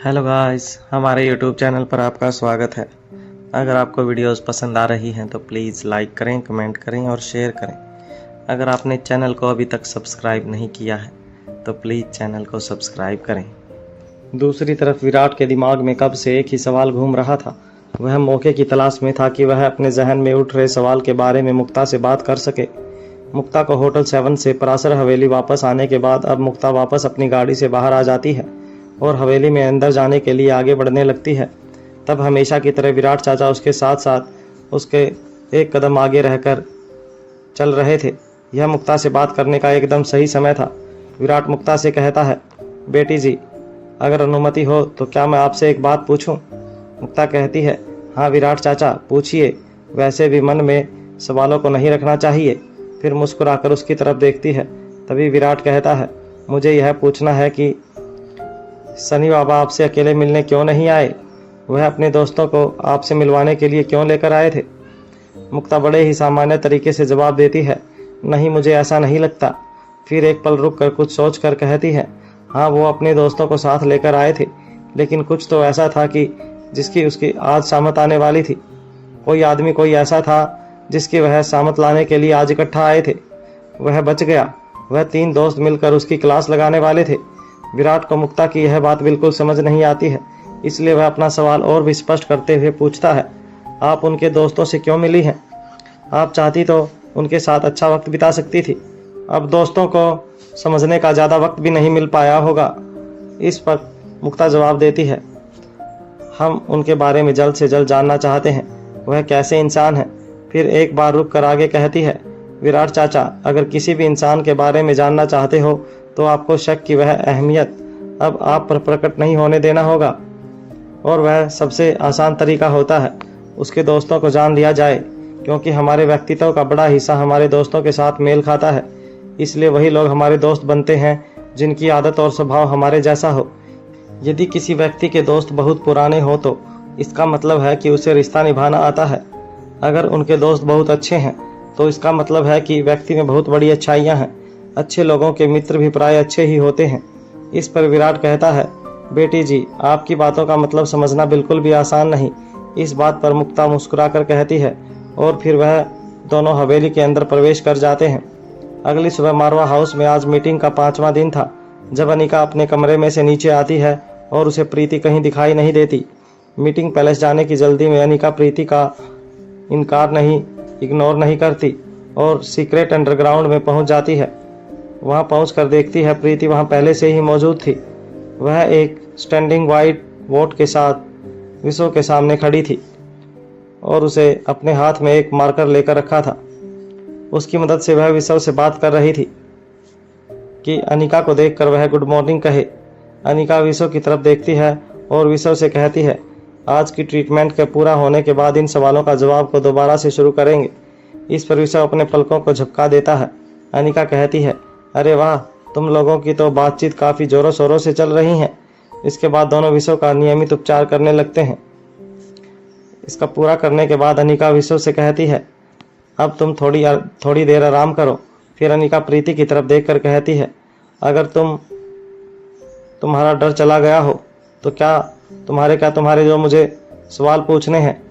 Hello guys, हमारे YouTube channel पर आपका स्वागत है। अगर आपको वीडियोस पसंद आ रही हैं तो प्लीज़ लाइक करें, कमेंट करें और शेयर करें। अगर आपने चैनल को अभी तक सब्सक्राइब नहीं किया है तो प्लीज़ चैनल को सब्सक्राइब करें। दूसरी तरफ विराट के दिमाग में कब से एक ही सवाल घूम रहा था। वह मौके की तलाश में था कि वह अपने जहन में उठ रहे सवाल के बारे में मुक्ता से बात कर सके। मुक्ता को होटल 7 से परासर हवेली वापस आने के बाद अब मुक्ता वापस अपनी गाड़ी से बाहर आ जाती है और हवेली में अंदर जाने के लिए आगे बढ़ने लगती है। तब हमेशा की तरह विराट चाचा उसके साथ साथ उसके एक कदम आगे रहकर चल रहे थे। यह मुक्ता से बात करने का एकदम सही समय था। विराट मुक्ता से कहता है, बेटी जी, अगर अनुमति हो तो क्या मैं आपसे एक बात पूछूं? मुक्ता कहती है, हाँ विराट चाचा, पूछिए। वैसे भी मन में सवालों को नहीं रखना चाहिए। फिर मुस्कुराकर उसकी तरफ देखती है। तभी विराट कहता है, मुझे यह पूछना है कि सनी बाबा आपसे अकेले मिलने क्यों नहीं आए? वह अपने दोस्तों को आपसे मिलवाने के लिए क्यों लेकर आए थे? मुक्ता बड़े ही सामान्य तरीके से जवाब देती है, नहीं, मुझे ऐसा नहीं लगता। फिर एक पल रुक कर कुछ सोच कर कहती है, हाँ वो अपने दोस्तों को साथ लेकर आए थे, लेकिन कुछ तो ऐसा था कि जिसकी उसकी आज शामत आने वाली थी। कोई आदमी कोई ऐसा था जिसकी वह शामत लाने के लिए आज इकट्ठा आए थे। वह बच गया। वह 3 दोस्त मिलकर उसकी क्लास लगाने वाले थे। विराट को मुक्ता की यह बात बिल्कुल समझ नहीं आती है, इसलिए वह अपना सवाल और भी स्पष्ट करते हुए पूछता है, आप उनके दोस्तों से क्यों मिली हैं? आप चाहती तो उनके साथ अच्छा वक्त बिता सकती थी। अब दोस्तों को समझने का ज़्यादा वक्त भी नहीं मिल पाया होगा। इस पर मुक्ता जवाब देती है, हम उनके बारे में जल्द से जल्द जानना चाहते हैं, वह कैसे इंसान है। फिर एक बार रुक कर आगे कहती है, विराट चाचा, अगर किसी भी इंसान के बारे में जानना चाहते हो तो आपको शक की वह अहमियत अब आप पर प्रकट नहीं होने देना होगा, और वह सबसे आसान तरीका होता है उसके दोस्तों को जान लिया जाए, क्योंकि हमारे व्यक्तित्व का बड़ा हिस्सा हमारे दोस्तों के साथ मेल खाता है। इसलिए वही लोग हमारे दोस्त बनते हैं जिनकी आदत और स्वभाव हमारे जैसा हो। यदि किसी व्यक्ति के दोस्त बहुत पुराने हो तो इसका मतलब है कि उसे रिश्ता निभाना आता है। अगर उनके दोस्त बहुत अच्छे हैं तो इसका मतलब है कि व्यक्ति में बहुत बड़ी अच्छाइयाँ हैं। अच्छे लोगों के मित्र भी प्राय अच्छे ही होते हैं। इस पर विराट कहता है, बेटी जी, आपकी बातों का मतलब समझना बिल्कुल भी आसान नहीं। इस बात पर मुक्ता मुस्कुराकर कहती है और फिर वह दोनों हवेली के अंदर प्रवेश कर जाते हैं। अगली सुबह मारवा हाउस में आज मीटिंग का 5वां दिन था। जब अनिका अपने कमरे में से नीचे आती है और उसे प्रीति कहीं दिखाई नहीं देती। मीटिंग पैलेस जाने की जल्दी में अनिका प्रीति का इग्नोर नहीं करती और सीक्रेट अंडरग्राउंड में पहुंच जाती है। वहां पहुंचकर देखती है प्रीति वहां पहले से ही मौजूद थी। वह एक स्टैंडिंग वाइट बोर्ड के साथ विशो के सामने खड़ी थी और उसे अपने हाथ में एक मार्कर लेकर रखा था। उसकी मदद से वह विशो से बात कर रही थी कि अनिका को देखकर वह गुड मॉर्निंग कहे। अनिका विशो की तरफ देखती है और विशो से कहती है, आज की ट्रीटमेंट के पूरा होने के बाद इन सवालों का जवाब को दोबारा से शुरू करेंगे। इस पर विशो अपने पलकों को झपका देता है। अनिका कहती है, अरे वाह, तुम लोगों की तो बातचीत काफ़ी ज़ोरों शोरों से चल रही है। इसके बाद दोनों विशो का नियमित उपचार करने लगते हैं। इसका पूरा करने के बाद अनिका विशो से कहती है, अब तुम थोड़ी देर आराम करो। फिर अनिका प्रीति की तरफ देखकर कहती है, अगर तुम्हारा डर चला गया हो तो क्या तुम्हारे जो मुझे सवाल पूछने हैं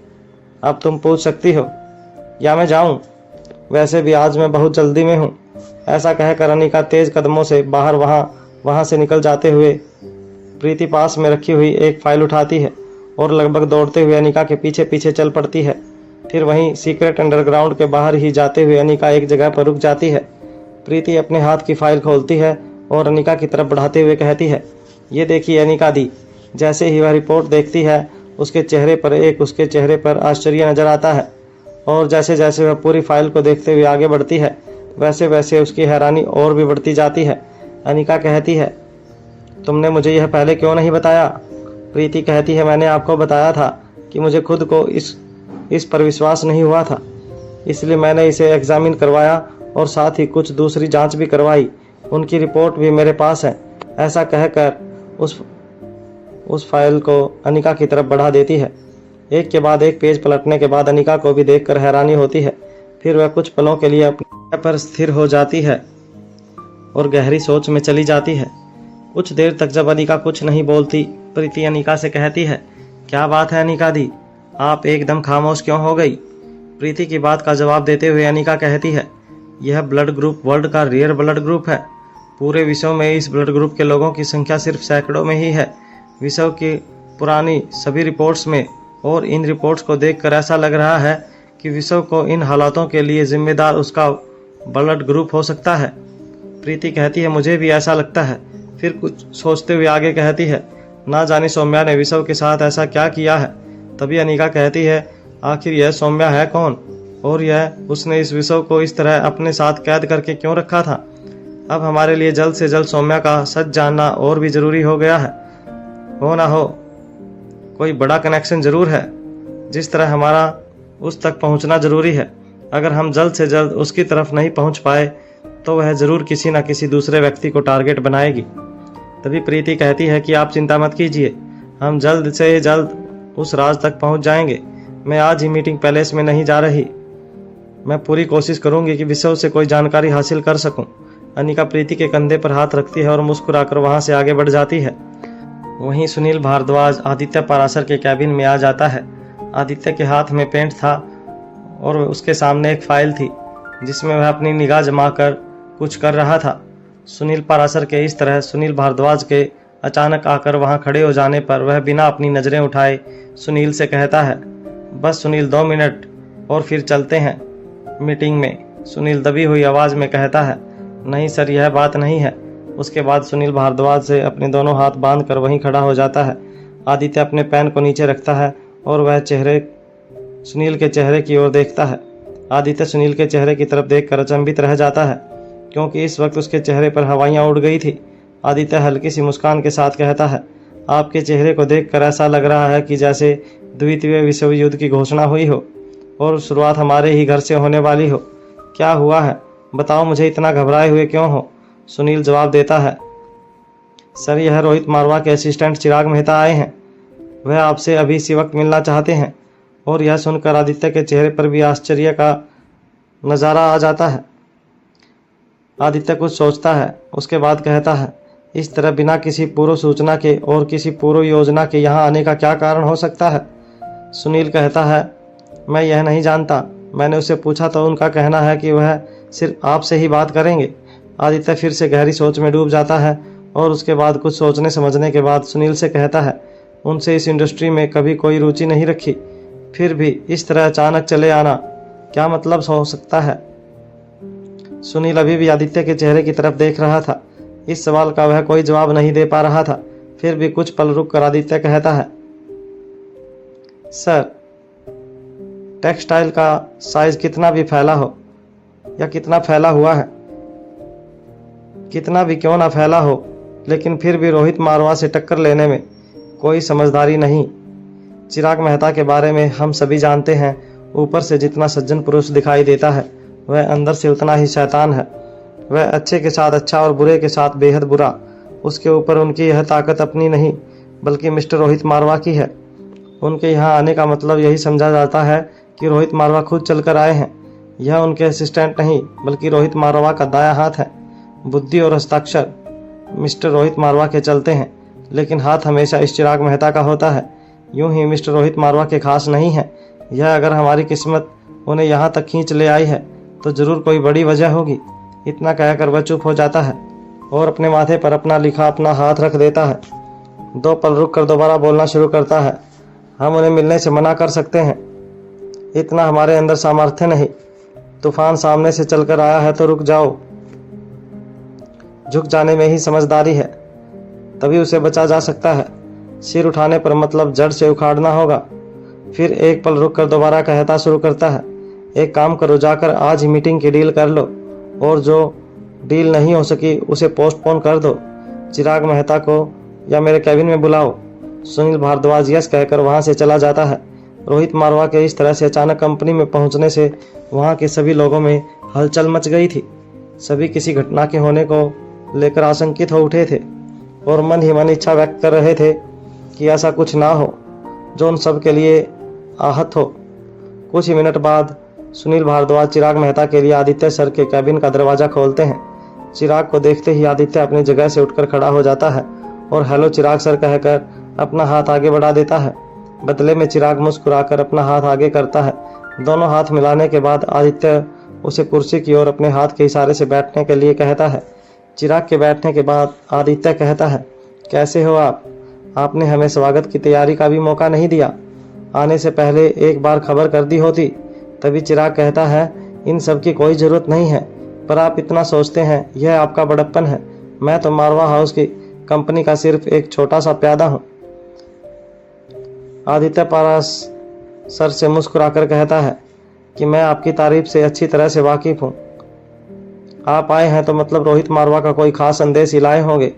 अब तुम पूछ सकती हो, या मैं जाऊं? वैसे भी आज मैं बहुत जल्दी में हूँ। ऐसा कहकर अनिका तेज कदमों से बाहर वहां से निकल जाते हुए प्रीति पास में रखी हुई एक फाइल उठाती है और लगभग दौड़ते हुए अनिका के पीछे पीछे चल पड़ती है। फिर वहीं सीक्रेट अंडरग्राउंड के बाहर ही जाते हुए अनिका एक जगह पर रुक जाती है। प्रीति अपने हाथ की फाइल खोलती है और अनिका की तरफ बढ़ाते हुए कहती है, ये देखिए अनिका दी। जैसे ही वह रिपोर्ट देखती है उसके चेहरे पर आश्चर्य नजर आता है, और जैसे जैसे वह पूरी फाइल को देखते हुए आगे बढ़ती है वैसे वैसे उसकी हैरानी और भी बढ़ती जाती है। अनिका कहती है, तुमने मुझे यह पहले क्यों नहीं बताया? प्रीति कहती है, मैंने आपको बताया था कि मुझे खुद को इस पर विश्वास नहीं हुआ था, इसलिए मैंने इसे एग्जामिन करवाया और साथ ही कुछ दूसरी जांच भी करवाई। उनकी रिपोर्ट भी मेरे पास है। ऐसा कहकर उस फाइल को अनिका की तरफ बढ़ा देती है। एक के बाद एक पेज पलटने के बाद अनिका को भी देखकर हैरानी होती है। फिर वह कुछ पलों के लिए अपने पर स्थिर हो जाती है और गहरी सोच में चली जाती है। कुछ देर तक जब अनिका कुछ नहीं बोलती प्रीति अनिका से कहती है, क्या बात है अनिका दी, आप एकदम खामोश क्यों हो गई? प्रीति की बात का जवाब देते हुए अनिका कहती है, यह ब्लड ग्रुप वर्ल्ड का रेयर ब्लड ग्रुप है। पूरे विश्व में इस ब्लड ग्रुप के लोगों की संख्या सिर्फ सैकड़ों में ही है। विश्व की पुरानी सभी रिपोर्ट्स में और इन रिपोर्ट्स को देखकर ऐसा लग रहा है कि विश्व को इन हालातों के लिए जिम्मेदार उसका ब्लड ग्रुप हो सकता है। प्रीति कहती है, मुझे भी ऐसा लगता है। फिर कुछ सोचते हुए आगे कहती है, ना जाने सौम्या ने विश्व के साथ ऐसा क्या किया है। तभी अनिका कहती है, आखिर यह सौम्या है कौन, और यह उसने इस विश्व को इस तरह अपने साथ कैद करके क्यों रखा था। अब हमारे लिए जल्द से जल्द सौम्या का सच जानना और भी जरूरी हो गया है। हो ना हो कोई बड़ा कनेक्शन जरूर है, जिस तरह हमारा उस तक पहुंचना जरूरी है। अगर हम जल्द से जल्द उसकी तरफ नहीं पहुंच पाए तो वह जरूर किसी न किसी दूसरे व्यक्ति को टारगेट बनाएगी। तभी प्रीति कहती है कि आप चिंता मत कीजिए, हम जल्द से जल्द उस राज तक पहुंच जाएंगे। मैं आज ही मीटिंग पैलेस में नहीं जा रही। मैं पूरी कोशिश करूंगी कि विश्व से कोई जानकारी हासिल कर सकूं। अनिका प्रीति के कंधे पर हाथ रखती है और मुस्कुराकर वहां से आगे बढ़ जाती है। वहीं सुनील भारद्वाज आदित्य पाराशर के कैबिन में आ जाता है। आदित्य के हाथ में पेंट था और उसके सामने एक फाइल थी जिसमें वह अपनी निगाह जमाकर कुछ कर रहा था। सुनील पाराशर के इस तरह सुनील भारद्वाज के अचानक आकर वहां खड़े हो जाने पर वह बिना अपनी नज़रें उठाए सुनील से कहता है, बस सुनील 2 मिनट और फिर चलते हैं मीटिंग में। सुनील दबी हुई आवाज़ में कहता है, नहीं सर, यह बात नहीं है। उसके बाद सुनील भारद्वाज से अपने दोनों हाथ बांधकर वहीं खड़ा हो जाता है। आदित्य अपने पेन को नीचे रखता है और वह सुनील के चेहरे की ओर देखता है। आदित्य सुनील के चेहरे की तरफ देखकर अचंभित रह जाता है, क्योंकि इस वक्त उसके चेहरे पर हवाइयाँ उड़ गई थी। आदित्य हल्की सी मुस्कान के साथ कहता है, आपके चेहरे को देखकर ऐसा लग रहा है कि जैसे द्वितीय विश्व युद्ध की घोषणा हुई हो और शुरुआत हमारे ही घर से होने वाली हो। क्या हुआ है, बताओ मुझे, इतना घबराए हुए क्यों हो? सुनील जवाब देता है, सर, यह रोहित मारवा के असिस्टेंट चिराग मेहता आए हैं। वह आपसे अभी इसी वक्त मिलना चाहते हैं। और यह सुनकर आदित्य के चेहरे पर भी आश्चर्य का नज़ारा आ जाता है। आदित्य कुछ सोचता है, उसके बाद कहता है, इस तरह बिना किसी पूर्व सूचना के और किसी पूर्व योजना के यहाँ आने का क्या कारण हो सकता है? सुनील कहता है, मैं यह नहीं जानता। मैंने उससे पूछा तो उनका कहना है कि वह सिर्फ आपसे ही बात करेंगे। आदित्य फिर से गहरी सोच में डूब जाता है और उसके बाद कुछ सोचने समझने के बाद सुनील से कहता है, उनसे इस इंडस्ट्री में कभी कोई रुचि नहीं रखी, फिर भी इस तरह अचानक चले आना क्या मतलब हो सकता है? सुनील अभी भी आदित्य के चेहरे की तरफ देख रहा था। इस सवाल का वह कोई जवाब नहीं दे पा रहा था। फिर भी कुछ पल रुक कर आदित्य कहता है, सर, टेक्सटाइल का साइज कितना भी फैला हो या कितना फैला हुआ है, कितना भी क्यों ना फैला हो, लेकिन फिर भी रोहित मारवा से टक्कर लेने में कोई समझदारी नहीं। चिराग मेहता के बारे में हम सभी जानते हैं। ऊपर से जितना सज्जन पुरुष दिखाई देता है वह अंदर से उतना ही शैतान है। वह अच्छे के साथ अच्छा और बुरे के साथ बेहद बुरा। उसके ऊपर उनकी यह ताकत अपनी नहीं बल्कि मिस्टर रोहित मारवा की है। उनके यहाँ आने का मतलब यही समझा जाता है कि रोहित मारवा खुद चलकर आए हैं। यह उनके असिस्टेंट नहीं बल्कि रोहित मारवा का दायां हाथ है। बुद्धि और हस्ताक्षर मिस्टर रोहित मारवा के चलते हैं, लेकिन हाथ हमेशा इस चिराग मेहता का होता है। यूं ही मिस्टर रोहित मारवा के खास नहीं है। यह अगर हमारी किस्मत उन्हें यहाँ तक खींच ले आई है तो जरूर कोई बड़ी वजह होगी। इतना कहकर वह चुप हो जाता है और अपने माथे पर अपना हाथ रख देता है। 2 पल रुक कर दोबारा बोलना शुरू करता है, हम उन्हें मिलने से मना कर सकते हैं, इतना हमारे अंदर सामर्थ्य नहीं। तूफान सामने से चलकर आया है तो रुक जाओ। झुक जाने में ही समझदारी है, तभी उसे बचा जा सकता है। सिर उठाने पर मतलब जड़ से उखाड़ना होगा। फिर 1 पल रुक कर दोबारा कहता शुरू करता है, एक काम करो, जाकर आज ही मीटिंग की डील कर लो और जो डील नहीं हो सकी उसे पोस्टपोन कर दो। चिराग मेहता को या मेरे कैबिन में बुलाओ। सुनील भारद्वाज यस कहकर वहां से चला जाता है। रोहित मारवा के इस तरह से अचानक कंपनी में पहुंचने से वहां के सभी लोगों में हलचल मच गई थी। सभी किसी घटना के होने को लेकर आशंकित हो उठे थे और मन ही मन इच्छा व्यक्त कर रहे थे कि ऐसा कुछ ना हो जो उन सब के लिए आहत हो। कुछ ही मिनट बाद सुनील भारद्वाज चिराग मेहता के लिए आदित्य सर के कैबिन का दरवाजा खोलते हैं। चिराग को देखते ही आदित्य अपनी जगह से उठकर खड़ा हो जाता है और हेलो चिराग सर कहकर अपना हाथ आगे बढ़ा देता है। बदले में चिराग मुस्कुराकर अपना हाथ आगे करता है। दोनों हाथ मिलाने के बाद आदित्य उसे कुर्सी की ओर अपने हाथ के इशारे से बैठने के लिए कहता है। चिराग के बैठने के बाद आदित्य कहता है, कैसे हो आप? आपने हमें स्वागत की तैयारी का भी मौका नहीं दिया। आने से पहले एक बार खबर कर दी होती। तभी चिराग कहता है, इन सब की कोई ज़रूरत नहीं है, पर आप इतना सोचते हैं, यह आपका बड़प्पन है। मैं तो मारवा हाउस की कंपनी का सिर्फ एक छोटा सा प्यादा हूँ। आदित्य पराशर से मुस्कुराकर कहता है कि मैं आपकी तारीफ से अच्छी तरह से वाकिफ हूँ। आप आए हैं तो मतलब रोहित मारवा का कोई खास संदेश ही लाए होंगे।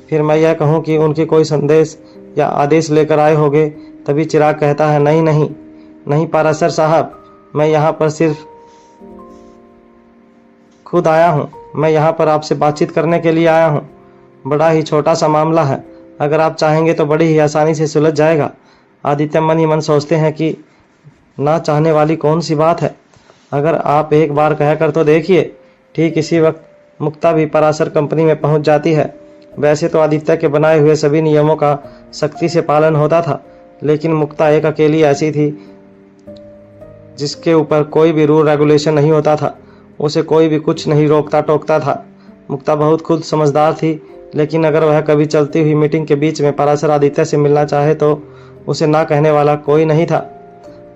फिर मैं यह कहूँ कि उनकी कोई संदेश या आदेश लेकर आए होंगे। तभी चिराग कहता है, नहीं नहीं नहीं पराशर साहब, मैं यहाँ पर सिर्फ खुद आया हूँ। मैं यहाँ पर आपसे बातचीत करने के लिए आया हूँ। बड़ा ही छोटा सा मामला है, अगर आप चाहेंगे तो बड़ी ही आसानी से सुलझ जाएगा। आदित्य मन ही मन सोचते हैं कि ना चाहने वाली कौन सी बात है, अगर आप एक बार कहकर तो देखिए। ठीक इसी वक्त मुक्ता भी पराशर कंपनी में पहुंच जाती है। वैसे तो आदित्य के बनाए हुए सभी नियमों का सख्ती से पालन होता था, लेकिन मुक्ता एक अकेली ऐसी थी जिसके ऊपर कोई भी रूल रेगुलेशन नहीं होता था। उसे कोई भी कुछ नहीं रोकता टोकता था। मुक्ता बहुत खुद समझदार थी, लेकिन अगर वह कभी चलती हुई मीटिंग के बीच में पराशर आदित्य से मिलना चाहे तो उसे ना कहने वाला कोई नहीं था।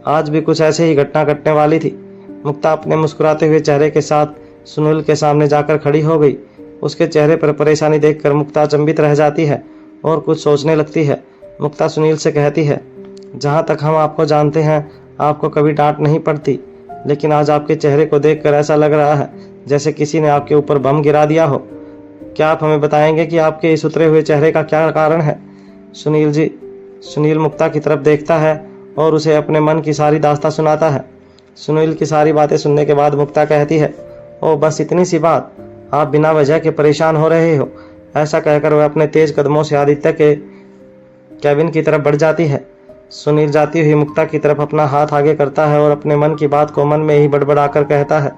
आज भी कुछ ऐसे ही घटना घटने वाली थी। मुक्ता अपने मुस्कुराते हुए चेहरे के साथ सुनील के सामने जाकर खड़ी हो गई। उसके चेहरे पर परेशानी देखकर मुक्ता अचंभित रह जाती है और कुछ सोचने लगती है। मुक्ता सुनील से कहती है, जहाँ तक हम आपको जानते हैं, आपको कभी डांट नहीं पड़ती, लेकिन आज आपके चेहरे को देखकर ऐसा लग रहा है जैसे किसी ने आपके ऊपर बम गिरा दिया हो। क्या आप हमें बताएंगे कि आपके इस उतरे हुए चेहरे का क्या कारण है? सुनील मुक्ता की तरफ देखता है और उसे अपने मन की सारी दास्तां सुनाता है। सुनील की सारी बातें सुनने के बाद मुक्ता कहती है, ओ बस इतनी सी बात, आप बिना वजह के परेशान हो रहे हो। ऐसा कहकर वह अपने तेज कदमों से आदित्य के कैबिन की तरफ बढ़ जाती है। सुनील जाती हुई मुक्ता की तरफ अपना हाथ आगे करता है और अपने मन की बात को मन में ही बड़बड़ाकर कहता है।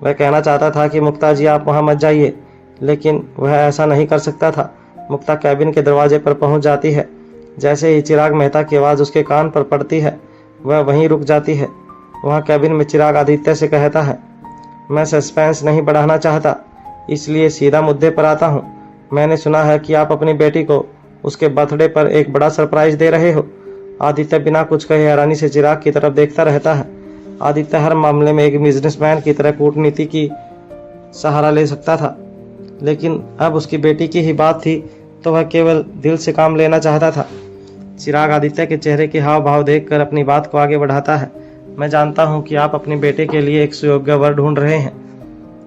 वह कहना चाहता था कि मुक्ता जी आप वहां मत जाइए, लेकिन वह ऐसा नहीं कर सकता था। मुक्ता कैबिन के दरवाजे पर पहुंच जाती है। जैसे ही चिराग मेहता की आवाज़ उसके कान पर पड़ती है, वह वहीं रुक जाती है। वहाँ कैबिन में चिराग आदित्य से कहता है, मैं सस्पेंस नहीं बढ़ाना चाहता, इसलिए सीधा मुद्दे पर आता हूँ। मैंने सुना है कि आप अपनी बेटी को उसके बर्थडे पर एक बड़ा सरप्राइज दे रहे हो। आदित्य बिना कुछ कहे हैरानी से चिराग की तरफ देखता रहता है। आदित्य हर मामले में एक बिजनेसमैन की तरह कूटनीति की सहारा ले सकता था, लेकिन अब उसकी बेटी की ही बात थी तो वह केवल दिल से काम लेना चाहता था। चिराग आदित्य के चेहरे के हाव भाव देखकर अपनी बात को आगे बढ़ाता है। मैं जानता हूँ कि आप अपने बेटे के लिए एक सुयोग्य वर ढूंढ रहे हैं।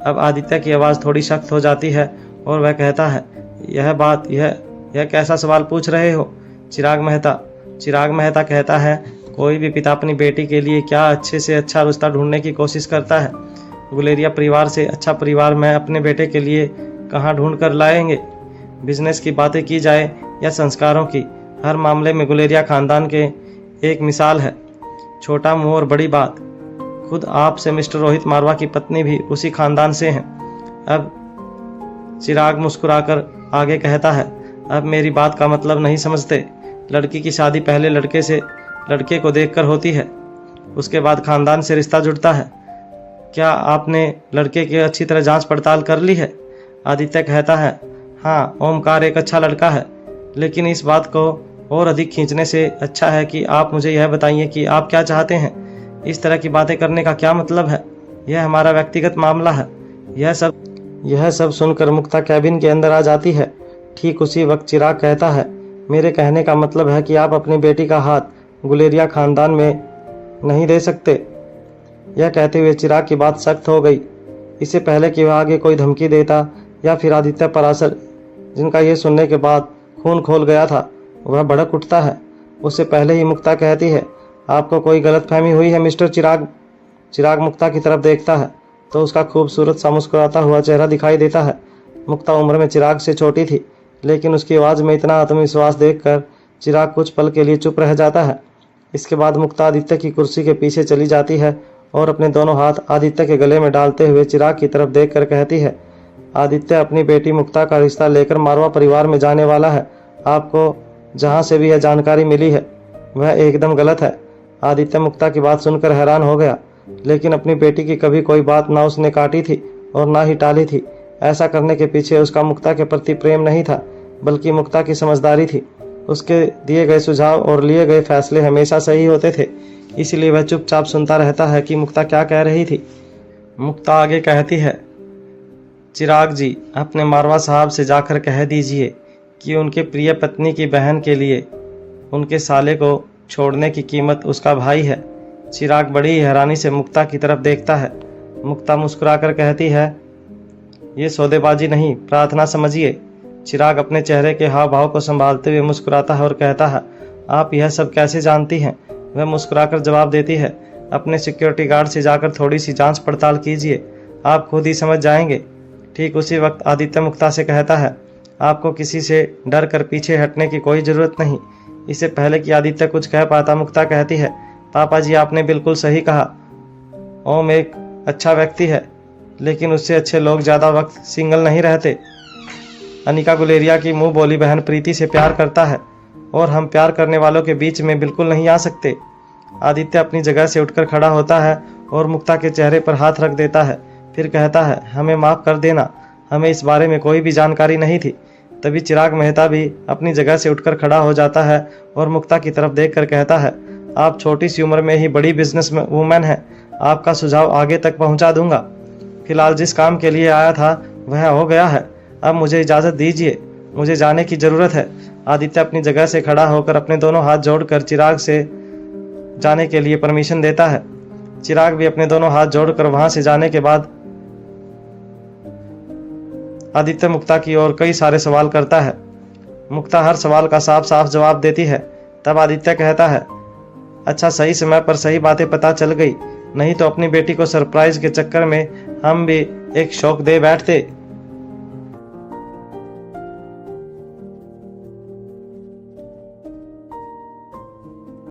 अब आदित्य की आवाज़ थोड़ी सख्त हो जाती है और वह कहता है, यह कैसा सवाल पूछ रहे हो चिराग मेहता कहता है, कोई भी पिता अपनी बेटी के लिए क्या अच्छे से अच्छा रिश्ता ढूंढने की कोशिश करता है। गुलेरिया परिवार से अच्छा परिवार मैं अपने बेटे के लिए कहाँ ढूंढ कर लाएंगे। बिजनेस की बातें की जाए या संस्कारों की, हर मामले में गुलेरिया खानदान के एक मिसाल है। छोटा मुंह और बड़ी बात। खुद आप से मिस्टर रोहित मारवा की पत्नी भी उसी खानदान से हैं। अब चिराग मुस्कुराकर आगे कहता है, अब मेरी बात का मतलब नहीं समझते। लड़की की शादी पहले लड़के को देखकर होती है, उसके बाद खानदान से रिश्ता जुड़ता है। क्या आपने लड़के की अच्छी तरह जांच पड़ताल कर ली है? आदित्य कहता है, हाँ, ओमकार एक अच्छा लड़का है, लेकिन इस बात को और अधिक खींचने से अच्छा है कि आप मुझे यह बताइए कि आप क्या चाहते हैं। इस तरह की बातें करने का क्या मतलब है? यह हमारा व्यक्तिगत मामला है। यह सब सुनकर मुक्ता कैबिन के अंदर आ जाती है। ठीक उसी वक्त चिराग कहता है, मेरे कहने का मतलब है कि आप अपनी बेटी का हाथ गुलेरिया खानदान में नहीं दे सकते। यह कहते हुए चिराग की बात सख्त हो गई। इससे पहले कि वह आगे कोई धमकी देता या फिर आदित्य पराशर, जिनका यह सुनने के बाद खून खोल गया था, वह भड़क उठता है। उससे पहले ही मुक्ता कहती है, आपको कोई गलतफहमी हुई है मिस्टर चिराग। चिराग मुक्ता की तरफ देखता है तो उसका खूबसूरत सा मुस्कुराता हुआ चेहरा दिखाई देता है। मुक्ता उम्र में चिराग से छोटी थी, लेकिन उसकी आवाज़ में इतना आत्मविश्वास देखकर चिराग कुछ पल के लिए चुप रह जाता है। इसके बाद मुक्ता आदित्य की कुर्सी के पीछे चली जाती है और अपने दोनों हाथ आदित्य के गले में डालते हुए चिराग की तरफ देखकर कहती है, आदित्य अपनी बेटी मुक्ता का रिश्ता लेकर मारवा परिवार में जाने वाला है। आपको जहाँ से भी यह जानकारी मिली है वह एकदम गलत है। आदित्य मुक्ता की बात सुनकर हैरान हो गया, लेकिन अपनी बेटी की कभी कोई बात ना उसने काटी थी और ना ही टाली थी। ऐसा करने के पीछे उसका मुक्ता के प्रति प्रेम नहीं था, बल्कि मुक्ता की समझदारी थी। उसके दिए गए सुझाव और लिए गए फैसले हमेशा सही होते थे, इसलिए वह चुपचाप सुनता रहता है कि मुक्ता क्या कह रही थी। मुक्ता आगे कहती है, चिराग जी, अपने मारवा साहब से जाकर कह दीजिए कि उनके प्रिय पत्नी की बहन के लिए उनके साले को छोड़ने की कीमत उसका भाई है। चिराग बड़ी हैरानी से मुक्ता की तरफ देखता है। मुक्ता मुस्कुराकर कहती है, ये सौदेबाजी नहीं, प्रार्थना समझिए। चिराग अपने चेहरे के हाव भाव को संभालते हुए मुस्कुराता है और कहता है, आप यह सब कैसे जानती हैं? वह मुस्कुराकर जवाब देती है, अपने सिक्योरिटी गार्ड से जाकर थोड़ी सी जांच पड़ताल कीजिए, आप खुद ही समझ जाएंगे। ठीक उसी वक्त आदित्य मुक्ता से कहता है, आपको किसी से डर कर पीछे हटने की कोई ज़रूरत नहीं। इससे पहले कि आदित्य कुछ कह पाता, मुक्ता कहती है, पापा जी, आपने बिल्कुल सही कहा। ओम एक अच्छा व्यक्ति है, लेकिन उससे अच्छे लोग ज़्यादा वक्त सिंगल नहीं रहते। अनिका गुलेरिया की मुंह बोली बहन प्रीति से प्यार करता है और हम प्यार करने वालों के बीच में बिल्कुल नहीं आ सकते। आदित्य अपनी जगह से उठकर खड़ा होता है और मुक्ता के चेहरे पर हाथ रख देता है। फिर कहता है, हमें माफ़ कर देना, हमें इस बारे में कोई भी जानकारी नहीं थी। तभी चिराग मेहता भी अपनी जगह से उठकर खड़ा हो जाता है और मुक्ता की तरफ देखकर कहता है, आप छोटी सी उम्र में ही बड़ी बिजनेस वूमेन हैं, आपका सुझाव आगे तक पहुंचा दूंगा। फिलहाल जिस काम के लिए आया था वह हो गया है, अब मुझे इजाज़त दीजिए, मुझे जाने की ज़रूरत है। आदित्य अपनी जगह से खड़ा होकर अपने दोनों हाथ जोड़कर चिराग से जाने के लिए परमिशन देता है। चिराग भी अपने दोनों हाथ जोड़कर वहां से जाने के बाद आदित्य मुक्ता की ओर कई सारे सवाल करता है। मुक्ता हर सवाल का साफ साफ जवाब देती है। तब आदित्य कहता है, अच्छा, सही समय पर सही बातें पता चल गई, नहीं तो अपनी बेटी को सरप्राइज के चक्कर में हम भी एक शौक दे बैठते।